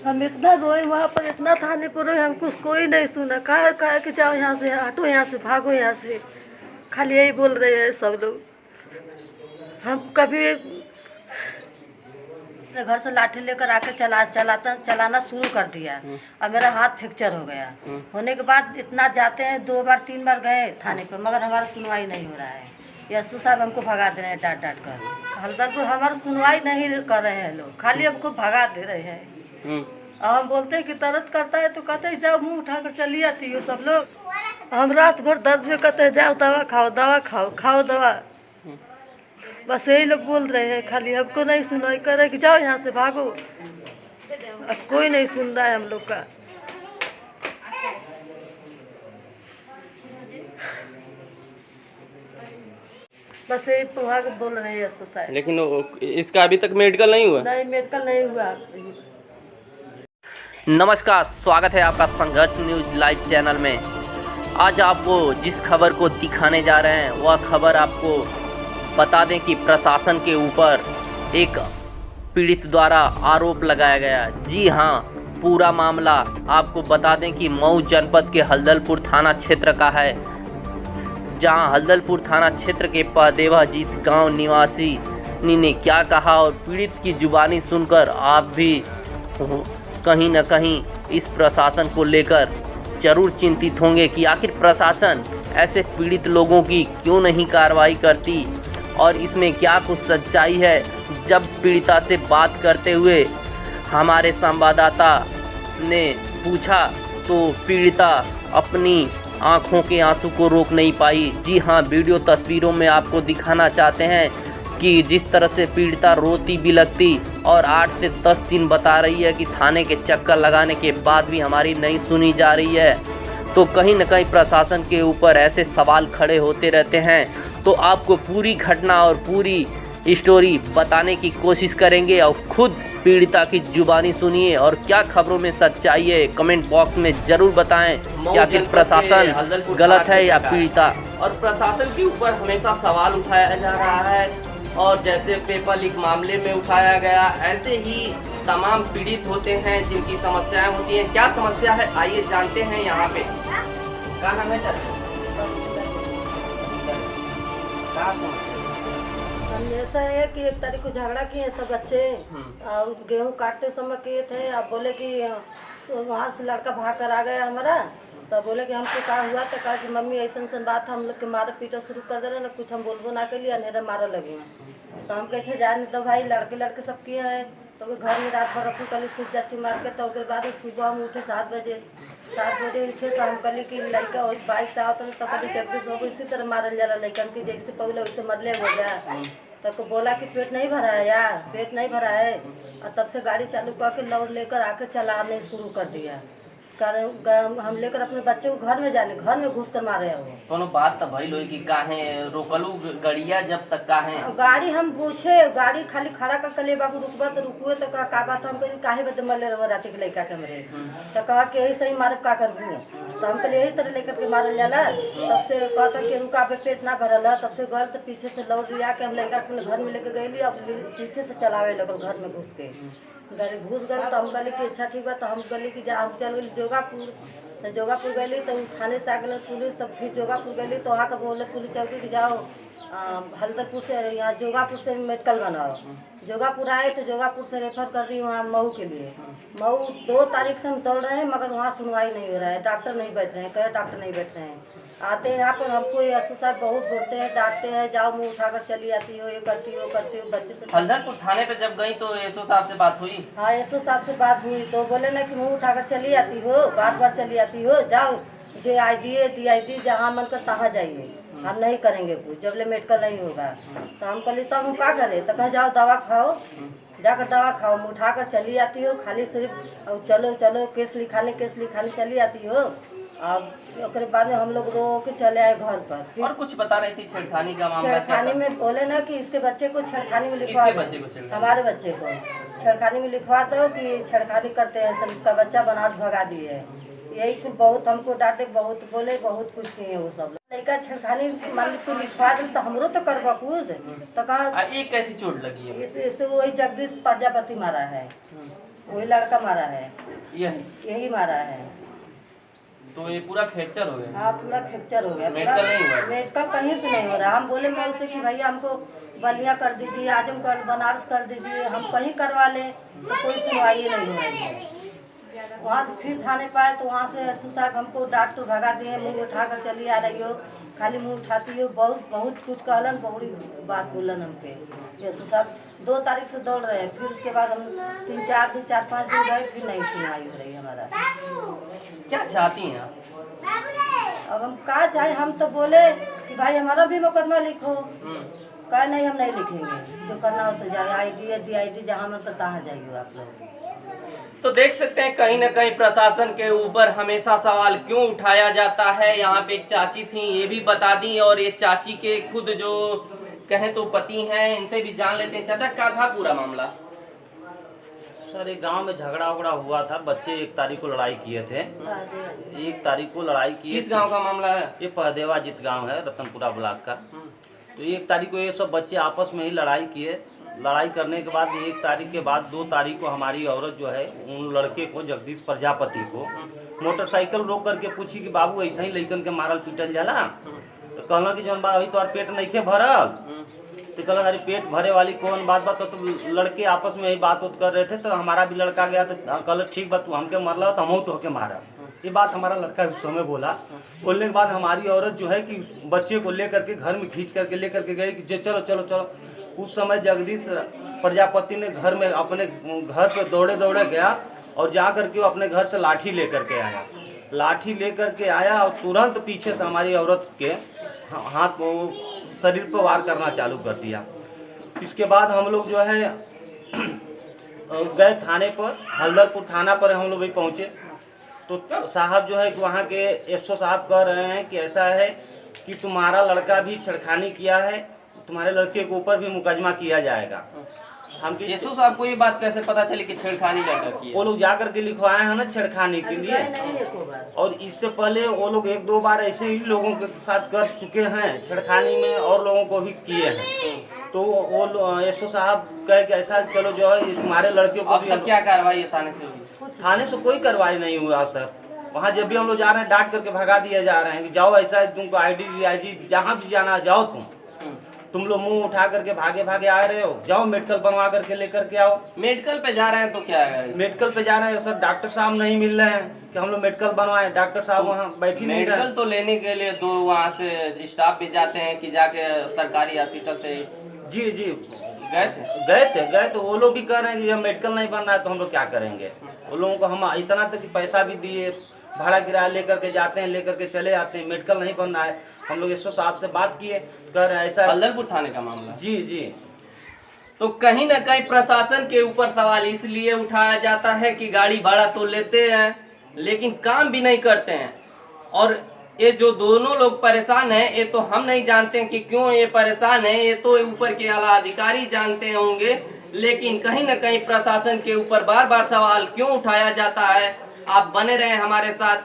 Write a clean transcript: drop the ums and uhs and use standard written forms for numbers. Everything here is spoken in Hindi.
हम इतना रोए, वहाँ पर इतना थाने पर रोए, हमको कोई नहीं सुना। कहा कहा कि जाओ यहाँ से, हटो यहाँ से, भागो यहाँ से, खाली यही बोल रहे हैं सब लोग। हम कभी घर से लाठी लेकर आके चलाना शुरू कर दिया और मेरा हाथ फ्रैक्चर हो गया। होने के बाद इतना जाते हैं, 2 बार 3 बार गए थाने पर, मगर हमारा सुनवाई नहीं हो रहा है। एसओ साहब हमको भगा दे रहे हैं डांट डांट कर। हल्दरपुर हमारा सुनवाई नहीं कर रहे हैं लोग, खाली हमको भगा दे रहे हैं। और हम बोलते हैं कि दर्द करता है तो कहते हैं जाओ, मुँह उठाकर चली आती हो सब लोग। हम रात भर दर्द में कहते हैं जाओ दवा खाओ, दवा खाओ, खाओ दवा। बस यही लोग बोल रहे हैं, खाली हमको नहीं सुना, कह रहे कि जाओ यहाँ से, भागो। अब कोई नहीं सुन रहा है हम लोग का। बस यही वहाँ के बोल रहे हैं सोसाइटी। लेकिन इसका अभी तक मेडिकल नहीं हुआ? नहीं, मेडिकल नहीं हुआ। नमस्कार, स्वागत है आपका संघर्ष न्यूज लाइव चैनल में। आज आपको जिस खबर को दिखाने जा रहे हैं वह खबर आपको बता दें कि प्रशासन के ऊपर एक पीड़ित द्वारा आरोप लगाया गया। जी हां, पूरा मामला आपको बता दें कि मऊ जनपद के हल्दलपुर थाना क्षेत्र का है, जहां हल्दलपुर थाना क्षेत्र के पहदेवाजीत गांव निवासी ने क्या कहा और पीड़ित की जुबानी सुनकर आप भी कहीं न कहीं इस प्रशासन को लेकर जरूर चिंतित होंगे कि आखिर प्रशासन ऐसे पीड़ित लोगों की क्यों नहीं कार्रवाई करती और इसमें क्या कुछ सच्चाई है। जब पीड़िता से बात करते हुए हमारे संवाददाता ने पूछा तो पीड़िता अपनी आंखों के आंसू को रोक नहीं पाई। जी हां, वीडियो तस्वीरों में आपको दिखाना चाहते हैं कि जिस तरह से पीड़िता रोती बिलखती और 8 से 10 दिन बता रही है कि थाने के चक्कर लगाने के बाद भी हमारी नहीं सुनी जा रही है, तो कहीं न कहीं प्रशासन के ऊपर ऐसे सवाल खड़े होते रहते हैं। तो आपको पूरी घटना और पूरी स्टोरी बताने की कोशिश करेंगे और खुद पीड़िता की जुबानी सुनिए और क्या खबरों में सच्चाई है कमेंट बॉक्स में जरूर बताएं कि आखिर प्रशासन गलत है या पीड़िता। और प्रशासन के ऊपर हमेशा सवाल उठाया जा रहा है और जैसे पेपर लीक मामले में उठाया गया, ऐसे ही तमाम पीड़ित होते हैं जिनकी समस्याएं होती हैं। क्या समस्या है आइए जानते हैं। यहाँ पे क्या नाम है सर? ऐसा है कि 1 तारीख को झगड़ा किए सब बच्चे, और गेहूँ काटते समय किए थे। अब बोले कि वहाँ से लड़का भाग कर आ गया हमारा, तो बोले कि हमको क्या हुआ, तो कहा कि मम्मी ऐसा बात, हम लोग के मारा पीटा शुरू कर दे रहे ना, कुछ हम बोलबो ना के लिए, अंधेरा मारा लगे। तो हम कैसे जाने दो भाई, लड़के सब किए हैं। तो घर में रात भर रखू कल सूझ जाची मार के। तो उसके बाद सुबह हम उठे 7 बजे उठे, तो हम कहली कि लड़का वही बाइक से आवत तो कभी जगदीश बाबू इसी तरह मारल जाला लड़कन की, जैसे पहले वैसे मरले हो गया। तो बोला कि पेट नहीं भरा है यार, पेट नहीं भरा है। और तब से गाड़ी चालू करके लौट लेकर आके चलाने शुरू कर दिया। हम लेकर अपने बच्चे को घर में घुस कर मारे हो। कोनो बात तो भाई लोग की काहे रोकलू गड़िया जब तक काहे गाड़ी हम पूछे, गाड़ी खाली खड़ा कर कले बाबू रुकबा तो रुकुए, तो का बात हम कहीं काहे बदे मरले रहो रात के लड़का के मरे। तो कहा कि यही सही मारे का करबू। तो हम कहले यही तरह लेकर के मारल जाला। तब से कहता कि उनका पे पेट ना भरल है। तब से गल तो पीछे से लौट लिया के हम लड़का अपने घर में लेके गई, अब पीछे से चलावे लगल घर में घुस के। गाड़ी घुस गए तो हम कहली कि अच्छा ठीक बा। तो हम कहली कि जा चल गई जोगापुर। तो जोगापुर गई तो थाने से आ गए पुलिस। तब फिर जोगापुर गई तो वहाँ का बोले पुलिस चौकी कि जाओ हल्दरपुर से, यहाँ जोगापुर से मेडिकल बनाओ। जोगापुर आए तो जोगापुर से रेफर कर दी वहाँ मऊ के लिए। मऊ 2 तारीख से हम दौड़ रहे हैं, मगर वहाँ सुनवाई नहीं हो रहा है, डॉक्टर नहीं बैठ रहे हैं, कई डॉक्टर नहीं बैठ रहे हैं। आते हैं यहाँ पर हमको एसओ साहब बहुत बोलते हैं, डांटते हैं, जाओ मुँह उठाकर चली आती हो, ये करती हो बच्चे से। हल्दरपुर थाने पे जब गई तो एसओ साहब से बात हुई? हाँ, एसओ साहब से बात हुई तो बोले ना कि मुँह उठाकर चली आती हो, बार चली आती हो, जाओ जो DID जहाँ मन कर तहाँ जाइए, हम नहीं करेंगे कुछ जब ले मेडिकल नहीं होगा। तो हम कहली तब हम क्या करें? तो कहे जाओ दवा खाओ, जाकर दवा खाओ, मुँह उठाकर चली आती हो, खाली सिर्फ चलो केस लिखाने चली आती हो। अब उसके बाद में हम लोग रो के चले आए घर पर। और कुछ बता रही थी छेड़खानी का मामला? छेड़खानी में बोले ना कि इसके बच्चे को छेड़खानी में लिखवा दो, हमारे बच्चे को छेड़खानी में लिखवा दो कि छेड़खानी करते हैं सब, इसका बच्चा बनास भगा दिए। यही कुछ बहुत हमको डांटे, बहुत बोले, बहुत कुछ किए वो सब लड़का छेड़खानी मान ली तू लिखवा दे तो हमरो तो करबा कुछ तो कहा ये कैसी चोट लगी है? इससे वही जगदीश प्रजापति मारा है, वही लड़का मारा है, यही मारा है। तो ये पूरा फ्रैक्चर हो गया? हाँ पूरा फ्रैक्चर हो गया। मेडिकल नहीं हुआ? मेडिकल कहीं से नहीं हो रहा। हम बोले मैं उसे कि भैया हमको बलिया कर दीजिए, आजमगढ़ बनारस कर दीजिए, हम कहीं करवा लें तो कोई सुनवाई नहीं हो रही है। वहाँ से फिर थाने पाए तो वहाँ से एस साहब हमको डांट तो भगा दिए, मुँह उठा कर चली आ रही हो, खाली मुँह उठाती हो, बहुत कुछ कहलन, बहुत बात बोलन हमके। एस साहब 2 तारीख से दौड़ रहे हैं, फिर उसके बाद हम 3-4 दिन 4-5 दिन गए, फिर नहीं सुनवाई हो रही हमारा। क्या चाहती हैं आप? अब हम कहा चाहे, हम तो बोले कि भाई हमारा भी मुकदमा लिखो, कहा नहीं हम नहीं लिखेंगे, जो करना हो तो जाए, ID DID जहाँ मन पर तहाँ जाइए आप लोग। तो देख सकते हैं कहीं ना कहीं प्रशासन के ऊपर हमेशा सवाल क्यों उठाया जाता है। यहाँ पे एक चाची थी, ये भी बता दी, और ये चाची के खुद जो कहें तो पति हैं, इनसे भी जान लेते हैं। चाचा क्या था पूरा मामला? सर एक गांव में झगड़ा उगड़ा हुआ था, बच्चे 1 तारीख को लड़ाई किए थे, 1 तारीख को लड़ाई किए। किस गांव का मामला है? ये पहदेवा जित गांव है, रतनपुरा ब्लॉक का। तो 1 तारीख को ये सब बच्चे आपस में ही लड़ाई किए। लड़ाई करने के बाद 1 तारीख के बाद 2 तारीख को हमारी औरत जो है उन लड़के को, जगदीश प्रजापति को, मोटरसाइकिल रोक करके पूछी कि बाबू ऐसा ही लड़कन के मारल पीटल जाला? तो कहला कि जौन बा अभी तो पेट नहीं के भरल। तो कहला अरे पेट भरे वाली कौन बात बा? तो लड़के आपस में ही बात कर रहे थे, तो हमारा भी लड़का गया तो कहल ठीक बा, तू हमके मारला तो हम तो होके मारा। ये बात हमारा लड़का उस समय बोला। बोलने के बाद हमारी औरत जो है कि बच्चे को लेकर के घर में खींच करके लेकर के गई कि चलो चलो चलो। उस समय जगदीश प्रजापति ने घर में अपने घर पे दौड़े दौड़े गया और जा करके वो अपने घर से लाठी लेकर के आया। लाठी लेकर के आया और तुरंत पीछे से हमारी औरत के हाथ को शरीर पर वार करना चालू कर दिया। इसके बाद हम लोग जो है गए थाने पर, हल्दरपुर थाना पर हम लोग भी पहुँचे। तो साहब जो है कि वहाँ के एसओ साहब कह रहे हैं कि ऐसा है कि तुम्हारा लड़का भी छेड़खानी किया है, तुम्हारे लड़के के ऊपर भी मुकदमा किया जाएगा। हम यीशु साहब को ये बात कैसे पता चली कि छेड़खानी लड़का की है? वो लोग जाकर के लिखवाए हैं ना छेड़खानी के लिए, और इससे पहले वो लोग 1-2 बार ऐसे ही लोगों के साथ कर चुके हैं छेड़खानी में, और लोगों को भी किए हैं। तो वो यीशु साहब कहे कि ऐसा चलो जो है तुम्हारे लड़के को भी। क्या कार्रवाई है थाने से हुई? थाने से कोई कार्रवाई नहीं हुआ सर। वहाँ जब भी हम लोग जा रहे हैं डांट करके भगा दिए जा रहे हैं कि जाओ, ऐसा है तुमको ID DIG जहाँ भी जाना जाओ, तुम लोग मुंह उठा करके भागे भागे आ रहे हो, जाओ मेडिकल बनवा करके लेकर के आओ। मेडिकल पे जा रहे हैं तो क्या है? मेडिकल पे जा रहे हैं सर, डॉक्टर साहब नहीं मिल रहे हैं कि हम लोग मेडिकल बनवाएं। डॉक्टर साहब वहाँ बैठी नहीं रहे। मेडिकल तो लेने के लिए तो वहाँ से स्टाफ भी जाते हैं कि जाके सरकारी हॉस्पिटल से। जी गए थे। वो लोग भी कह रहे हैं कि जब मेडिकल नहीं बनना है तो हम लोग क्या करेंगे। वो लोगों को हम इतना तक कि पैसा भी दिए, भाड़ा किराया लेकर के जाते हैं, लेकर के चले आते हैं। मेडिकल नहीं बनना है, हम लोग एसओ साहब से बात किए, कह रहे हैं ऐसा। हल्दरपुर थाने का मामला? जी। तो कहीं ना कहीं प्रशासन के ऊपर सवाल इसलिए उठाया जाता है कि गाड़ी भाड़ा तो लेते हैं लेकिन काम भी नहीं करते हैं। और ये जो दोनों लोग परेशान हैं, ये तो हम नहीं जानते हैं कि क्यों ये परेशान है, ये तो ऊपर के आला अधिकारी जानते होंगे। लेकिन कहीं ना कहीं प्रशासन के ऊपर बार बार सवाल क्यों उठाया जाता है। आप बने रहें हमारे साथ।